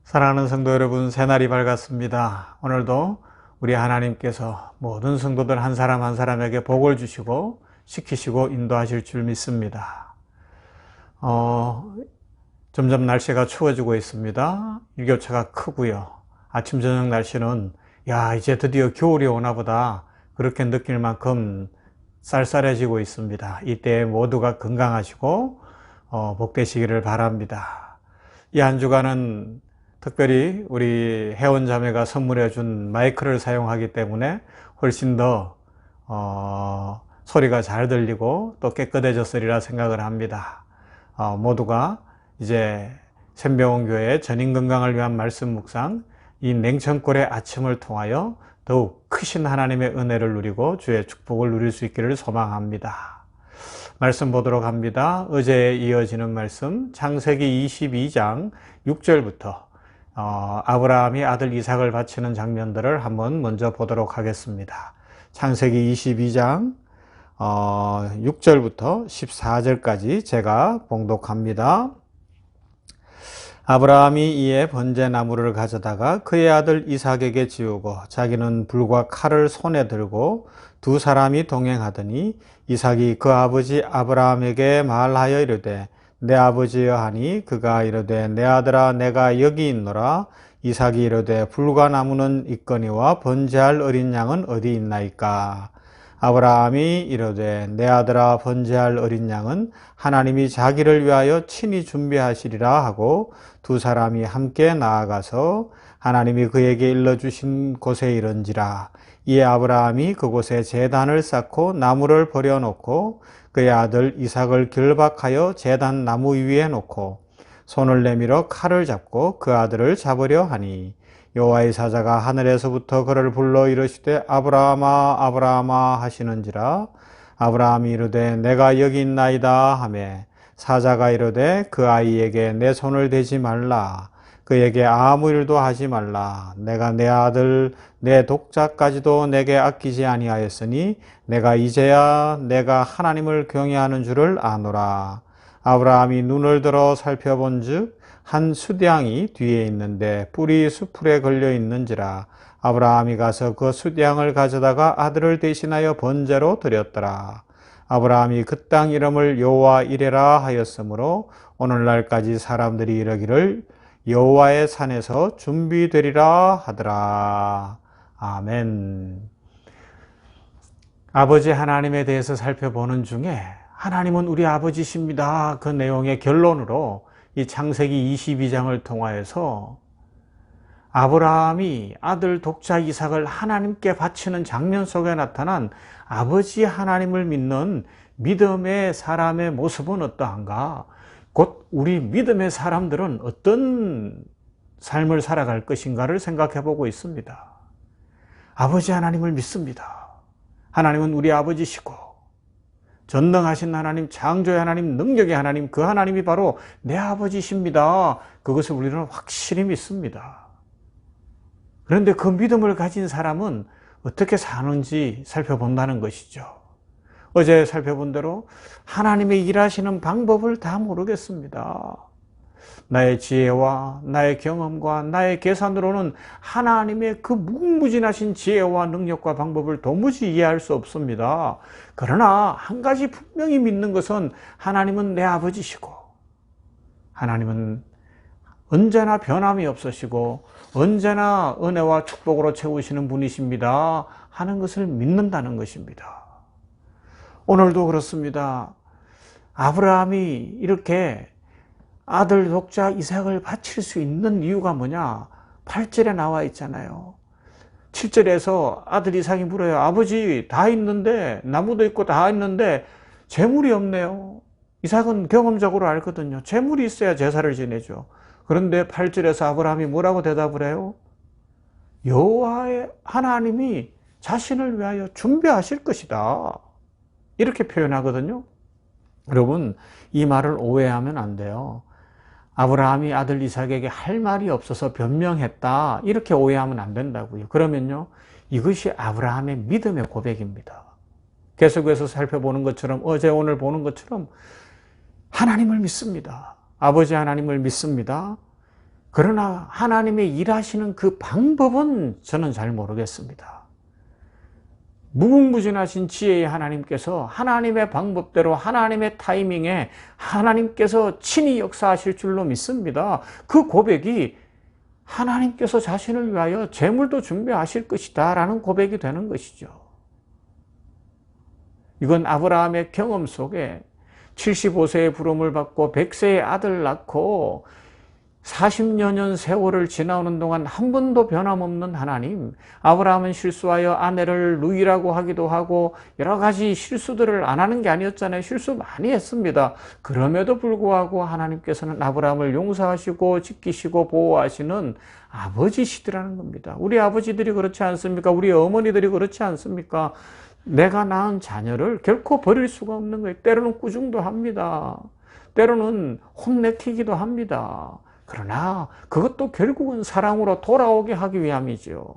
사랑하는 성도 여러분, 새날이 밝았습니다. 오늘도 우리 하나님께서 모든 성도들 한 사람 한 사람에게 복을 주시고 지키시고 인도하실 줄 믿습니다. 점점 날씨가 추워지고 있습니다. 일교차가 크고요. 아침 저녁 날씨는 이제 드디어 겨울이 오나 보다 그렇게 느낄 만큼 쌀쌀해지고 있습니다. 이때 모두가 건강하시고 복되시기를 바랍니다. 이 한 주간은 특별히 우리 회원자매가 선물해 준 마이크를 사용하기 때문에 훨씬 더 소리가 잘 들리고 또 깨끗해졌으리라 생각을 합니다. 모두가 이제 샘병원교회 전인건강을 위한 말씀 묵상, 이 냉천골의 아침을 통하여 더욱 크신 하나님의 은혜를 누리고 주의 축복을 누릴 수 있기를 소망합니다. 말씀 보도록 합니다. 어제에 이어지는 말씀 창세기 22장 6절부터 아브라함이 아들 이삭을 바치는 장면들을 한번 먼저 보도록 하겠습니다. 창세기 22장 6절부터 14절까지 제가 봉독합니다. 아브라함이 이에 번제나무를 가져다가 그의 아들 이삭에게 지우고 자기는 불과 칼을 손에 들고 두 사람이 동행하더니 이삭이 그 아버지 아브라함에게 말하여 이르되 내 아버지여 하니 그가 이르되 내 아들아 내가 여기 있노라. 이삭이 이르되 불과 나무는 있거니와 번제할 어린 양은 어디 있나이까. 아브라함이 이르되 내 아들아 번제할 어린 양은 하나님이 자기를 위하여 친히 준비하시리라 하고 두 사람이 함께 나아가서 하나님이 그에게 일러주신 곳에 이른지라. 이에 아브라함이 그곳에 제단을 쌓고 나무를 버려놓고 그의 아들 이삭을 결박하여 제단 나무 위에 놓고 손을 내밀어 칼을 잡고 그 아들을 잡으려 하니 여호와의 사자가 하늘에서부터 그를 불러 이르시되 아브라함아 아브라함아 하시는지라. 아브라함이 이르되 내가 여기 있나이다 하매 사자가 이르되 그 아이에게 내 손을 대지 말라. 그에게 아무 일도 하지 말라. 내가 내 아들 내 독자까지도 내게 아끼지 아니하였으니 내가 이제야 내가 하나님을 경외하는 줄을 아노라. 아브라함이 눈을 들어 살펴본즉 한 숫양이 뒤에 있는데 뿔이 수풀에 걸려 있는지라. 아브라함이 가서 그 숫양을 가져다가 아들을 대신하여 번제로 드렸더라. 아브라함이 그 땅 이름을 여호와 이레라 하였으므로 오늘날까지 사람들이 이르기를 여호와의 산에서 준비되리라 하더라. 아멘. 아버지 하나님에 대해서 살펴보는 중에 하나님은 우리 아버지십니다. 그 내용의 결론으로 이 창세기 22장을 통하여서 아브라함이 아들 독자 이삭을 하나님께 바치는 장면 속에 나타난 아버지 하나님을 믿는 믿음의 사람의 모습은 어떠한가? 곧 우리 믿음의 사람들은 어떤 삶을 살아갈 것인가를 생각해 보고 있습니다. 아버지 하나님을 믿습니다. 하나님은 우리 아버지시고 전능하신 하나님, 창조의 하나님, 능력의 하나님, 그 하나님이 바로 내 아버지십니다. 그것을 우리는 확실히 믿습니다. 그런데 그 믿음을 가진 사람은 어떻게 사는지 살펴본다는 것이죠. 어제 살펴본 대로 하나님의 일하시는 방법을 다 모르겠습니다. 나의 지혜와 나의 경험과 나의 계산으로는 하나님의 그 무궁무진하신 지혜와 능력과 방법을 도무지 이해할 수 없습니다. 그러나 한 가지 분명히 믿는 것은 하나님은 내 아버지시고 하나님은 언제나 변함이 없으시고 언제나 은혜와 축복으로 채우시는 분이십니다 하는 것을 믿는다는 것입니다. 오늘도 그렇습니다. 아브라함이 이렇게 아들 독자 이삭을 바칠 수 있는 이유가 뭐냐? 8절에 나와 있잖아요. 7절에서 아들 이삭이 물어요. 아버지 다 있는데 나무도 있고 다 있는데 재물이 없네요. 이삭은 경험적으로 알거든요. 재물이 있어야 제사를 지내죠. 그런데 8절에서 아브라함이 뭐라고 대답을 해요? 여호와의 하나님이 자신을 위하여 준비하실 것이다. 이렇게 표현하거든요. 여러분, 이 말을 오해하면 안 돼요. 아브라함이 아들 이삭에게 할 말이 없어서 변명했다. 이렇게 오해하면 안 된다고요. 그러면요, 이것이 아브라함의 믿음의 고백입니다. 계속해서 살펴보는 것처럼, 어제 오늘 보는 것처럼 하나님을 믿습니다. 아버지 하나님을 믿습니다. 그러나 하나님의 일하시는 그 방법은 저는 잘 모르겠습니다. 무궁무진하신 지혜의 하나님께서 하나님의 방법대로 하나님의 타이밍에 하나님께서 친히 역사하실 줄로 믿습니다. 그 고백이 하나님께서 자신을 위하여 재물도 준비하실 것이다 라는 고백이 되는 것이죠. 이건 아브라함의 경험 속에 75세의 부름을 받고 100세의 아들 낳고 40여 년 세월을 지나오는 동안 한 번도 변함없는 하나님, 아브라함은 실수하여 아내를 루이라고 하기도 하고 여러 가지 실수들을 안 하는 게 아니었잖아요. 실수 많이 했습니다. 그럼에도 불구하고 하나님께서는 아브라함을 용서하시고 지키시고 보호하시는 아버지시더라는 겁니다. 우리 아버지들이 그렇지 않습니까? 우리 어머니들이 그렇지 않습니까? 내가 낳은 자녀를 결코 버릴 수가 없는 거예요. 때로는 꾸중도 합니다. 때로는 혼내키기도 합니다. 그러나 그것도 결국은 사랑으로 돌아오게 하기 위함이죠.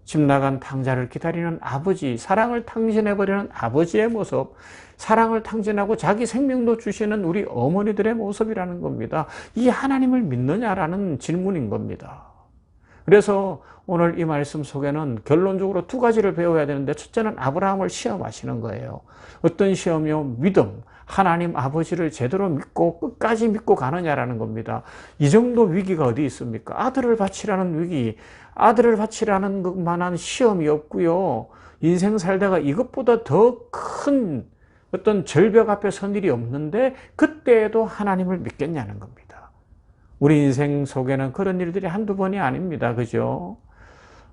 집 나간 탕자를 기다리는 아버지, 사랑을 탕진해버리는 아버지의 모습, 사랑을 탕진하고 자기 생명도 주시는 우리 어머니들의 모습이라는 겁니다. 이 하나님을 믿느냐라는 질문인 겁니다. 그래서 오늘 이 말씀 속에는 결론적으로 두 가지를 배워야 되는데, 첫째는 아브라함을 시험하시는 거예요. 어떤 시험이요? 믿음. 하나님 아버지를 제대로 믿고 끝까지 믿고 가느냐라는 겁니다. 이 정도 위기가 어디 있습니까? 아들을 바치라는 위기, 아들을 바치라는 것만한 시험이 없고요. 인생 살다가 이것보다 더 큰 어떤 절벽 앞에 선 일이 없는데 그때에도 하나님을 믿겠냐는 겁니다. 우리 인생 속에는 그런 일들이 한두 번이 아닙니다. 그죠?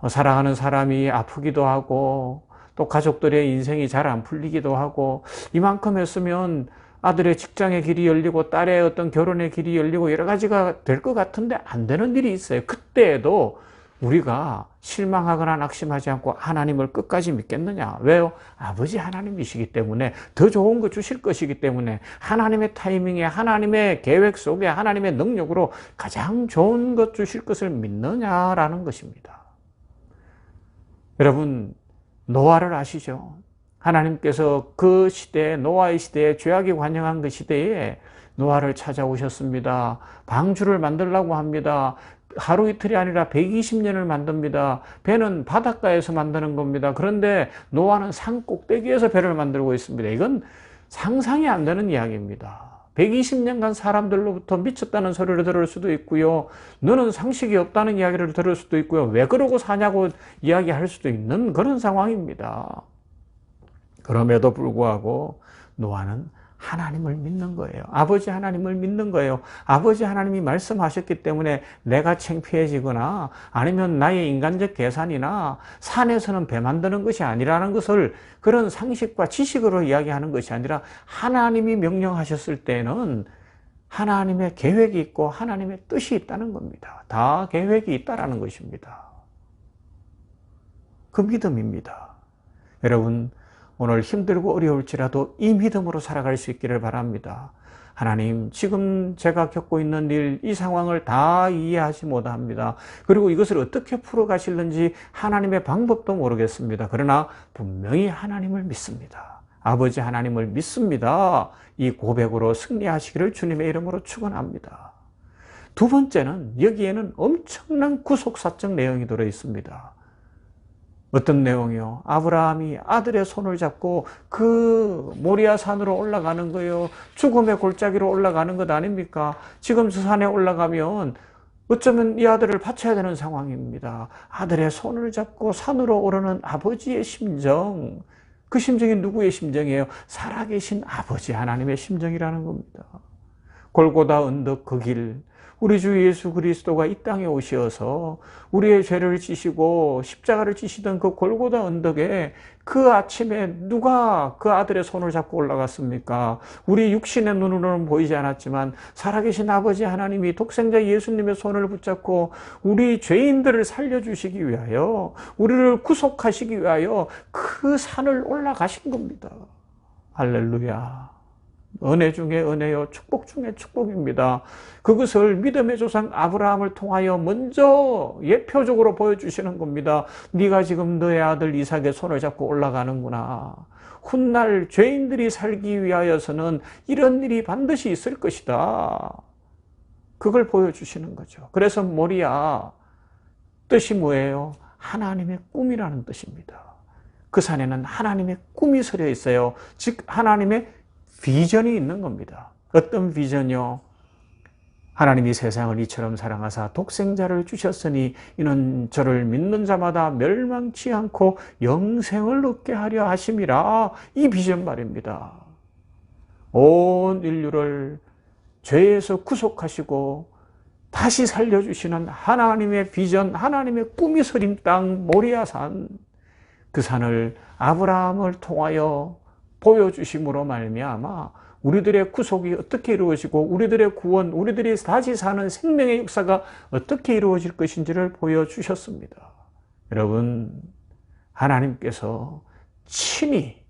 사랑하는 사람이 아프기도 하고 또 가족들의 인생이 잘 안 풀리기도 하고, 이만큼 했으면 아들의 직장의 길이 열리고 딸의 어떤 결혼의 길이 열리고 여러 가지가 될 것 같은데 안 되는 일이 있어요. 그때에도 우리가 실망하거나 낙심하지 않고 하나님을 끝까지 믿겠느냐? 왜요? 아버지 하나님이시기 때문에, 더 좋은 거 주실 것이기 때문에, 하나님의 타이밍에 하나님의 계획 속에 하나님의 능력으로 가장 좋은 것 주실 것을 믿느냐라는 것입니다. 여러분, 노아를 아시죠? 하나님께서 그 시대에, 노아의 시대에, 죄악이 관영한 그 시대에 노아를 찾아오셨습니다. 방주를 만들라고 합니다. 하루 이틀이 아니라 120년을 만듭니다. 배는 바닷가에서 만드는 겁니다. 그런데 노아는 산 꼭대기에서 배를 만들고 있습니다. 이건 상상이 안 되는 이야기입니다. 120년간 사람들로부터 미쳤다는 소리를 들을 수도 있고요. 너는 상식이 없다는 이야기를 들을 수도 있고요. 왜 그러고 사냐고 이야기할 수도 있는 그런 상황입니다. 그럼에도 불구하고 노아는 하나님을 믿는 거예요. 아버지 하나님을 믿는 거예요. 아버지 하나님이 말씀하셨기 때문에 내가 창피해지거나 아니면 나의 인간적 계산이나 산에서는 배 만드는 것이 아니라는 것을 그런 상식과 지식으로 이야기하는 것이 아니라, 하나님이 명령하셨을 때는 하나님의 계획이 있고 하나님의 뜻이 있다는 겁니다. 다 계획이 있다는 것입니다. 그 믿음입니다. 여러분, 오늘 힘들고 어려울지라도 이 믿음으로 살아갈 수 있기를 바랍니다. 하나님, 지금 제가 겪고 있는 일, 이 상황을 다 이해하지 못합니다. 그리고 이것을 어떻게 풀어가실는지 하나님의 방법도 모르겠습니다. 그러나 분명히 하나님을 믿습니다. 아버지 하나님을 믿습니다. 이 고백으로 승리하시기를 주님의 이름으로 축원합니다. 두 번째는, 여기에는 엄청난 구속사적 내용이 들어 있습니다. 어떤 내용이요? 아브라함이 아들의 손을 잡고 그 모리아 산으로 올라가는 거예요. 죽음의 골짜기로 올라가는 것 아닙니까? 지금 저 산에 올라가면 어쩌면 이 아들을 바쳐야 되는 상황입니다. 아들의 손을 잡고 산으로 오르는 아버지의 심정, 그 심정이 누구의 심정이에요? 살아계신 아버지 하나님의 심정이라는 겁니다. 골고다 언덕 그 길, 우리 주 예수 그리스도가 이 땅에 오셔서 우리의 죄를 지시고 십자가를 지시던 그 골고다 언덕에 그 아침에 누가 그 아들의 손을 잡고 올라갔습니까? 우리 육신의 눈으로는 보이지 않았지만 살아계신 아버지 하나님이 독생자 예수님의 손을 붙잡고 우리 죄인들을 살려주시기 위하여, 우리를 구속하시기 위하여 그 산을 올라가신 겁니다. 할렐루야. 은혜 중에 은혜요, 축복 중에 축복입니다. 그것을 믿음의 조상 아브라함을 통하여 먼저 예표적으로 보여주시는 겁니다. 네가 지금 너의 아들 이삭의 손을 잡고 올라가는구나. 훗날 죄인들이 살기 위하여서는 이런 일이 반드시 있을 것이다. 그걸 보여주시는 거죠. 그래서 모리아 뜻이 뭐예요? 하나님의 꿈이라는 뜻입니다. 그 산에는 하나님의 꿈이 서려 있어요. 즉 하나님의 비전이 있는 겁니다. 어떤 비전이요? 하나님이 세상을 이처럼 사랑하사 독생자를 주셨으니 이는 저를 믿는 자마다 멸망치 않고 영생을 얻게 하려 하심이라. 이 비전 말입니다. 온 인류를 죄에서 구속하시고 다시 살려주시는 하나님의 비전, 하나님의 꿈이 서린 땅 모리아산, 그 산을 아브라함을 통하여 보여주심으로 말미암아 우리들의 구속이 어떻게 이루어지고 우리들의 구원, 우리들이 다시 사는 생명의 역사가 어떻게 이루어질 것인지를 보여주셨습니다. 여러분, 하나님께서 친히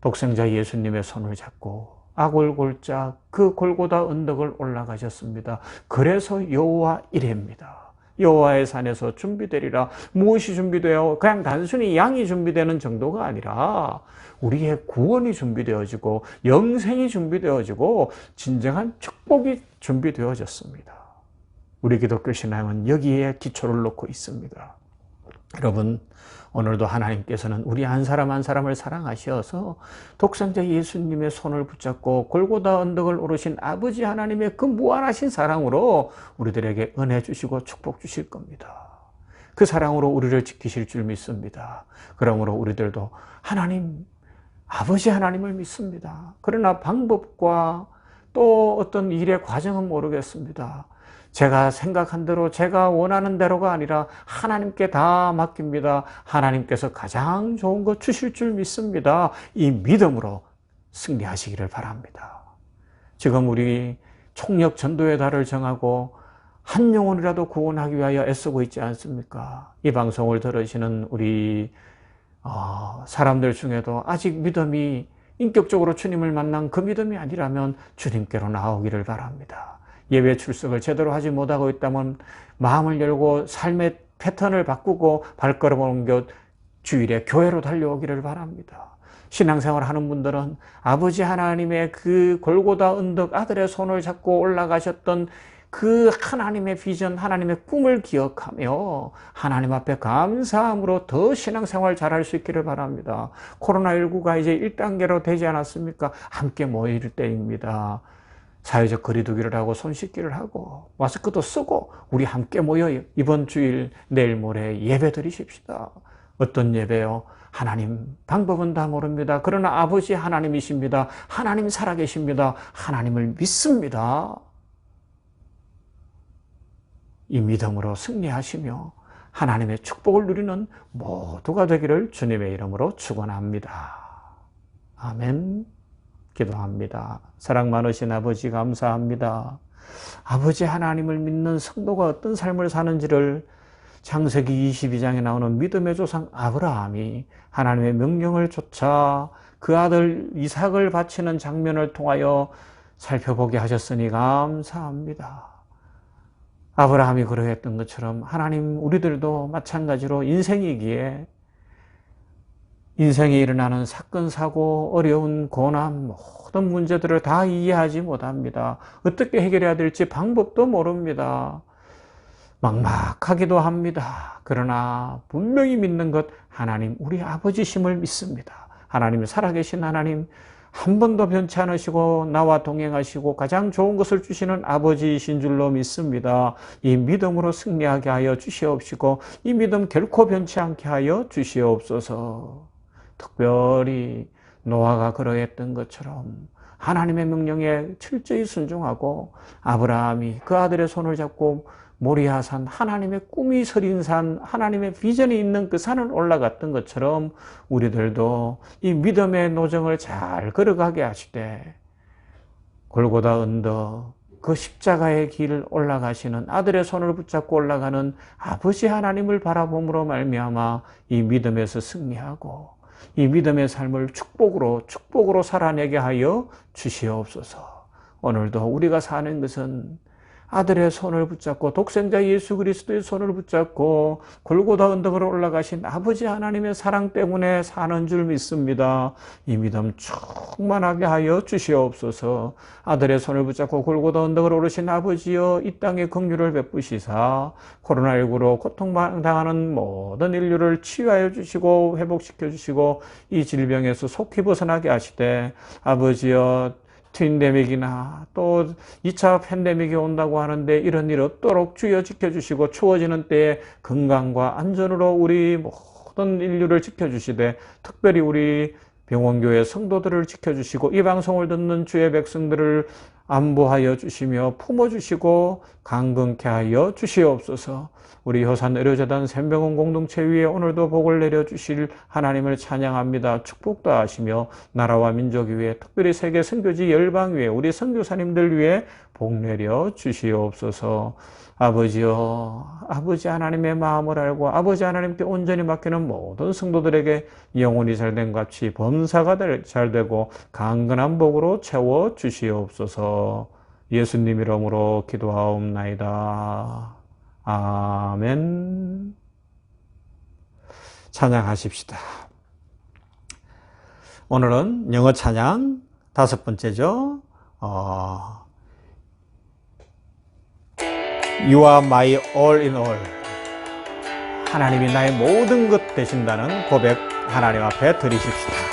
독생자 예수님의 손을 잡고 아골골자 그 골고다 언덕을 올라가셨습니다. 그래서 여호와 이레입니다. 여호와의 산에서 준비되리라. 무엇이 준비되어 그냥 단순히 양이 준비되는 정도가 아니라 우리의 구원이 준비되어지고 영생이 준비되어지고 진정한 축복이 준비되어졌습니다. 우리 기독교 신앙은 여기에 기초를 놓고 있습니다. 여러분, 오늘도 하나님께서는 우리 한 사람 한 사람을 사랑하셔서 독생자 예수님의 손을 붙잡고 골고다 언덕을 오르신 아버지 하나님의 그 무한하신 사랑으로 우리들에게 은혜 주시고 축복 주실 겁니다. 그 사랑으로 우리를 지키실 줄 믿습니다. 그러므로 우리들도 하나님, 아버지 하나님을 믿습니다. 그러나 방법과 또 어떤 일의 과정은 모르겠습니다. 제가 생각한 대로, 제가 원하는 대로가 아니라 하나님께 다 맡깁니다. 하나님께서 가장 좋은 것 주실 줄 믿습니다. 이 믿음으로 승리하시기를 바랍니다. 지금 우리 총력 전도의 달을 정하고 한 영혼이라도 구원하기 위하여 애쓰고 있지 않습니까? 이 방송을 들으시는 우리 사람들 중에도 아직 믿음이 인격적으로 주님을 만난 그 믿음이 아니라면 주님께로 나오기를 바랍니다. 예배 출석을 제대로 하지 못하고 있다면 마음을 열고 삶의 패턴을 바꾸고 발걸음을 옮겨 주일에 교회로 달려오기를 바랍니다. 신앙생활 하는 분들은 아버지 하나님의 그 골고다 언덕 아들의 손을 잡고 올라가셨던 그 하나님의 비전, 하나님의 꿈을 기억하며 하나님 앞에 감사함으로 더 신앙생활 잘할 수 있기를 바랍니다. 코로나19가 이제 1단계로 되지 않았습니까? 함께 모일 때입니다. 사회적 거리두기를 하고 손 씻기를 하고 마스크도 쓰고 우리 함께 모여 이번 주일 내일 모레 예배 드리십시다. 어떤 예배요? 하나님 방법은 다 모릅니다. 그러나 아버지 하나님이십니다. 하나님 살아계십니다. 하나님을 믿습니다. 이 믿음으로 승리하시며 하나님의 축복을 누리는 모두가 되기를 주님의 이름으로 축원합니다. 아멘. 기도합니다. 사랑 많으신 아버지 감사합니다. 아버지 하나님을 믿는 성도가 어떤 삶을 사는지를 창세기 22장에 나오는 믿음의 조상 아브라함이 하나님의 명령을 쫓아 그 아들 이삭을 바치는 장면을 통하여 살펴보게 하셨으니 감사합니다. 아브라함이 그러했던 것처럼 하나님 우리들도 마찬가지로 인생이기에 인생에 일어나는 사건, 사고, 어려운 고난, 모든 문제들을 다 이해하지 못합니다. 어떻게 해결해야 될지 방법도 모릅니다. 막막하기도 합니다. 그러나 분명히 믿는 것, 하나님 우리 아버지심을 믿습니다. 하나님 살아계신 하나님, 한 번도 변치 않으시고 나와 동행하시고 가장 좋은 것을 주시는 아버지이신 줄로 믿습니다. 이 믿음으로 승리하게 하여 주시옵시고 이 믿음 결코 변치 않게 하여 주시옵소서. 특별히 노아가 그러했던 것처럼 하나님의 명령에 철저히 순종하고 아브라함이 그 아들의 손을 잡고 모리아산, 하나님의 꿈이 서린 산, 하나님의 비전이 있는 그 산을 올라갔던 것처럼 우리들도 이 믿음의 노정을 잘 걸어가게 하시되 골고다 언덕 그 십자가의 길을 올라가시는 아들의 손을 붙잡고 올라가는 아버지 하나님을 바라봄으로 말미암아 이 믿음에서 승리하고 이 믿음의 삶을 축복으로 살아내게 하여 주시옵소서. 오늘도 우리가 사는 것은 아들의 손을 붙잡고 독생자 예수 그리스도의 손을 붙잡고 골고다 언덕으로 올라가신 아버지 하나님의 사랑 때문에 사는 줄 믿습니다. 이 믿음 충만하게 하여 주시옵소서. 아들의 손을 붙잡고 골고다 언덕으로 오르신 아버지여, 이 땅에 긍휼을 베푸시사 코로나19로 고통당하는 모든 인류를 치유하여 주시고 회복시켜 주시고 이 질병에서 속히 벗어나게 하시되, 아버지여, 트윈데믹이나 또 2차 팬데믹이 온다고 하는데 이런 일 없도록 주여 지켜주시고, 추워지는 때에 건강과 안전으로 우리 모든 인류를 지켜주시되, 특별히 우리 병원교회 성도들을 지켜주시고 이 방송을 듣는 주의 백성들을 안보하여 주시며 품어주시고 강건케 하여 주시옵소서. 우리 효산 의료재단 샘병원 공동체 위에 오늘도 복을 내려주실 하나님을 찬양합니다. 축복도 하시며 나라와 민족 위에, 특별히 세계 선교지 열방 위에 우리 선교사님들 위에 복 내려 주시옵소서. 아버지여, 아버지 하나님의 마음을 알고 아버지 하나님께 온전히 맡기는 모든 성도들에게 영혼이 잘된 같이 범사가 잘 되고 강건한 복으로 채워 주시옵소서. 예수님 이름으로 기도하옵나이다. 아멘. 찬양하십시다. 오늘은 영어 찬양 5번째죠. You are my all in all. 하나님이 나의 모든 것 되신다는 고백 하나님 앞에 드리십시다.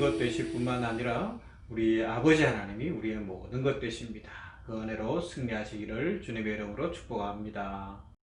것 되실 뿐만 아니라 우리 아버지 하나님이 우리의 모든 것 되십니다. 그 은혜로 승리하시기를 주님의 이름으로 축복합니다.